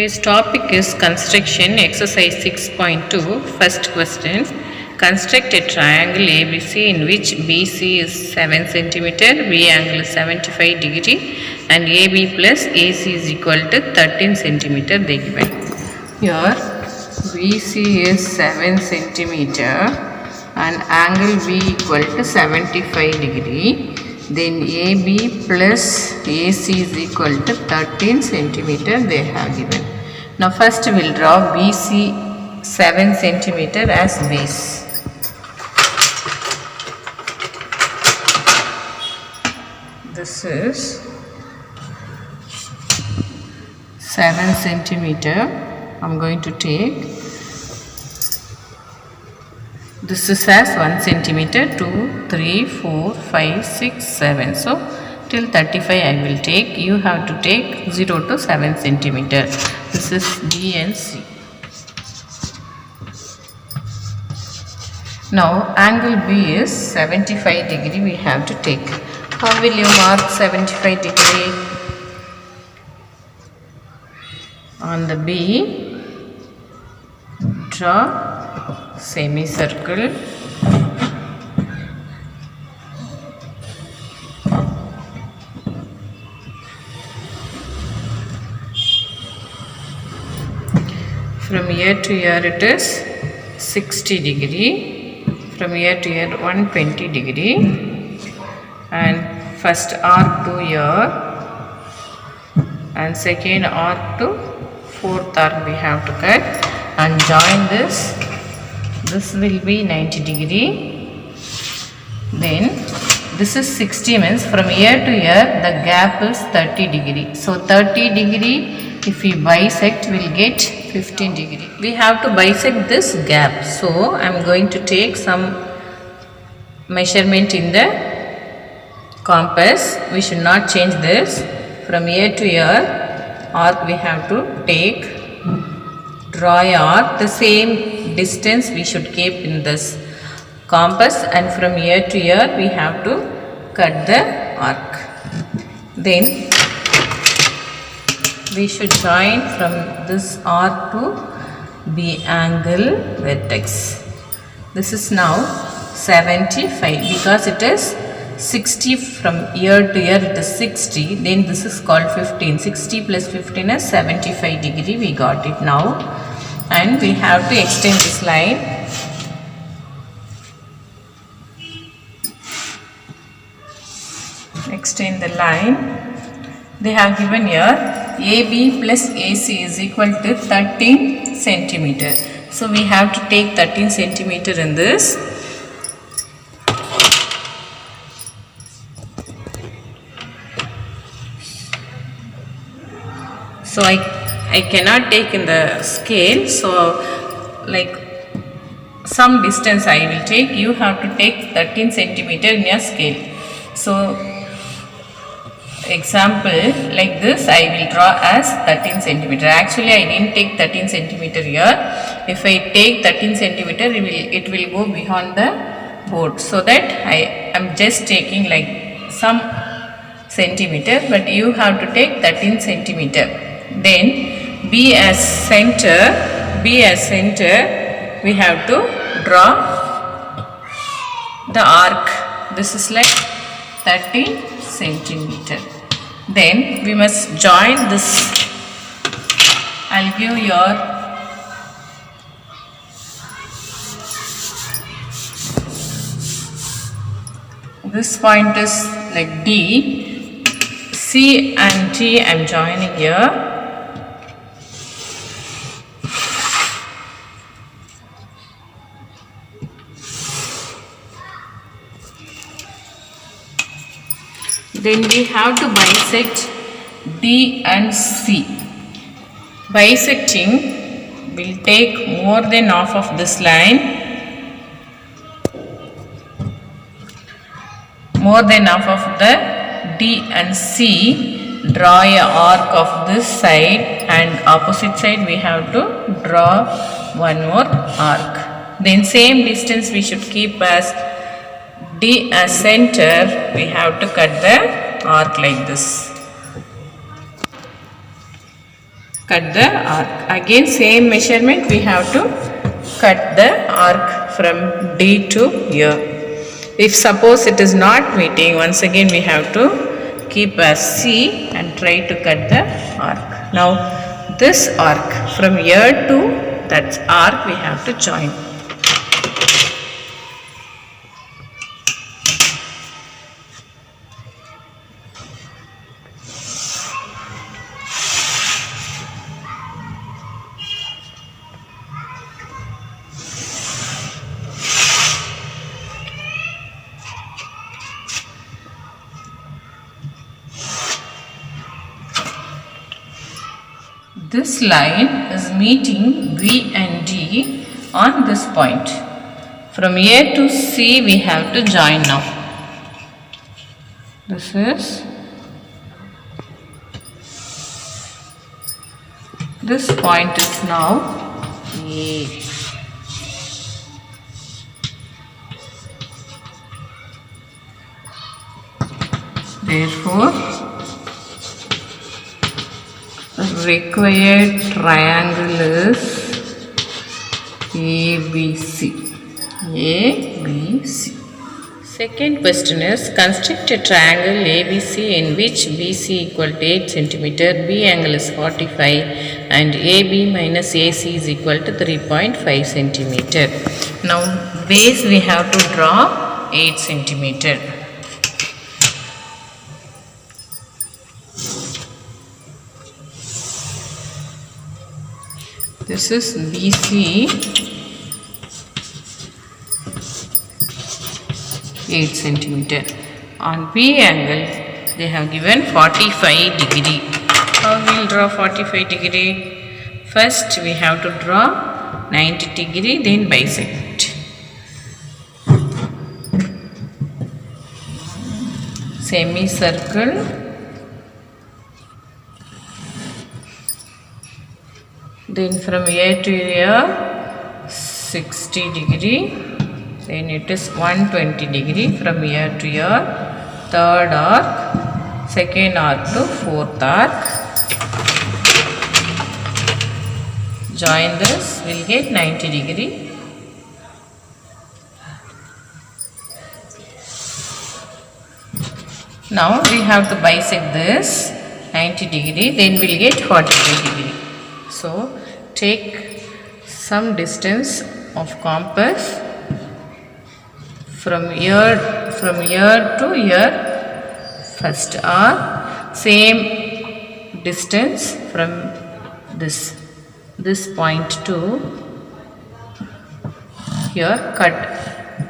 Today's topic is construction, exercise 6.2. First question. Construct a triangle ABC in which BC is 7 cm, B angle is 75 degree and AB plus AC is equal to 13 cm. They given. Here BC is 7 cm and angle B equal to 75 degree. Then AB plus AC is equal to 13 cm they have given. Now first we will draw BC 7 cm as base. This is 7 cm. I am going to take. This is as 1 cm, 2, 3, 4, 5, 6, 7. So, till 35 I will take. You have to take 0 to 7 cm. This is B and C. Now, angle B is 75 degree we have to take. How will you mark 75 degree? On the B, draw semicircle. From here to here it is 60 degree. From here to here 120 degree. And first arc to here and second arc to fourth arc we have to cut and join this. This will be 90 degree. Then this is 60 means from here to here the gap is 30 degree. So 30 degree if we bisect we will get 15 degree. We have to bisect this gap. So I am going to take some measurement in the compass. We should not change this. From here to here arc we have to take. Draw a arc. The same distance we should keep in this compass and from here to here we have to cut the arc. Then we should join from this arc to B angle vertex. This is now 75 because it is 60 from here to here it is 60, then this is called 15. 60 plus 15 is 75 degree. We got it now. And we have to extend this line. Extend the line. They have given here AB plus AC is equal to 13 centimeter. So we have to take 13 centimeter in this. So I cannot take in the scale, so like some distance I will take. You have to take 13 centimeter in your scale. So example like this I will draw as 13 centimeter. Actually I didn't take 13 centimeter here. If I take 13 centimeter it will go behind the board. So that I am just taking like some centimeter, but you have to take 13 centimeter. Then B as center, we have to draw the arc. This is like 13 centimeter. Then we must join this. I'll give your this point is like D. C and T I am joining here. Then we have to bisect D and C. Bisecting will take more than half of this line. More than half of the D and C. Draw a arc of this side and opposite side we have to draw one more arc. Then same distance we should keep as D as center, we have to cut the arc like this. cut the arc. Again same measurement, we have to cut the arc from D to here. If suppose it is not meeting, once again we have to keep as C and try to cut the arc. Now this arc from here to that arc we have to join. This line is meeting B and D on this point. From A to C we have to join now. This point is now A. Therefore, required triangle is ABC. ABC. Second question is, construct a triangle ABC in which BC equal to 8 cm, B angle is 45 and AB minus AC is equal to 3.5 cm. Now base we have to draw 8 cm. This is BC 8 cm. On B angle they have given 45 degree. How we will draw 45 degree? First we have to draw 90 degree, then bisect. Semicircle. Then from here to here 60 degree, then it is 120 degree from here to here, third arc, second arc to fourth arc. Join this, we will get 90 degree. Now we have to bisect this 90 degree, then we will get 45 degree. So take some distance of compass from here to here, first arc, same distance from this point to here, cut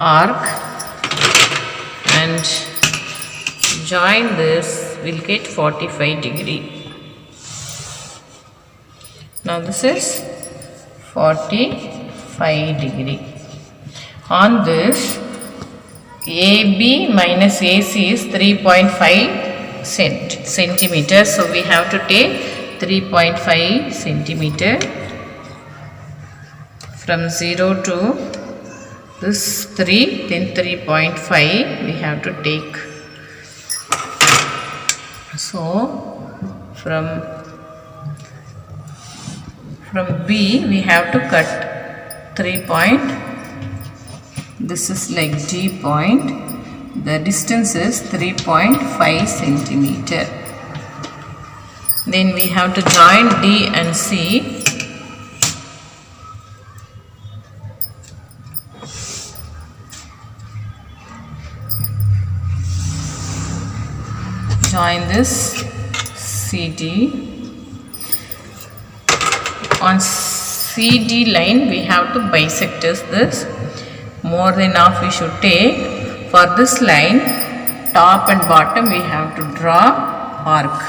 arc and join this, will get 45 degree. Now this is 45 degree. On this, AB minus AC is 3.5 centimeter. So we have to take 3.5 centimeter from 0 to this 3, then 3.5 we have to take. So from B we have to cut 3 point. This is like D point. The distance is 3.5 centimeter. Then we have to join D and C. Join this CD. On CD line we have to bisect this. More than half we should take. For this line, top and bottom we have to draw arc.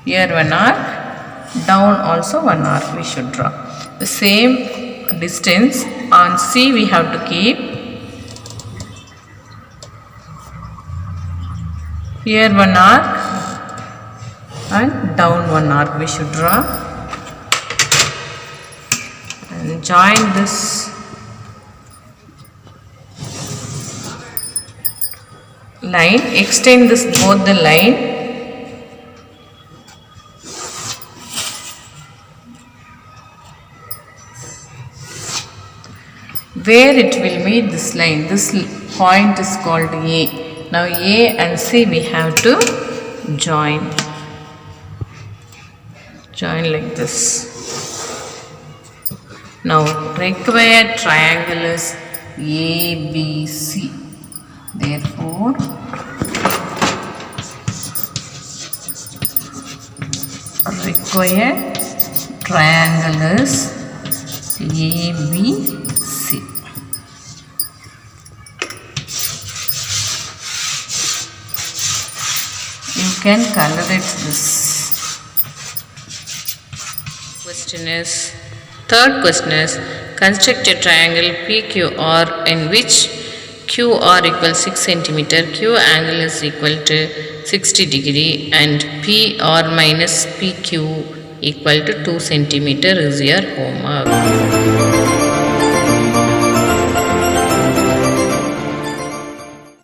Here one arc, down also one arc we should draw. The same distance on C we have to keep. Here one arc and down one arc we should draw, and join this line, extend this both the line. Where it will meet this line, this point is called A. Now A and C we have to join like this. Now required triangle is ABC. Therefore required triangle is ABC. You can color it this. Third question is construct a triangle PQR in which QR equals 6 cm, Q angle is equal to 60 degree and PR minus PQ equal to 2 cm is your homework.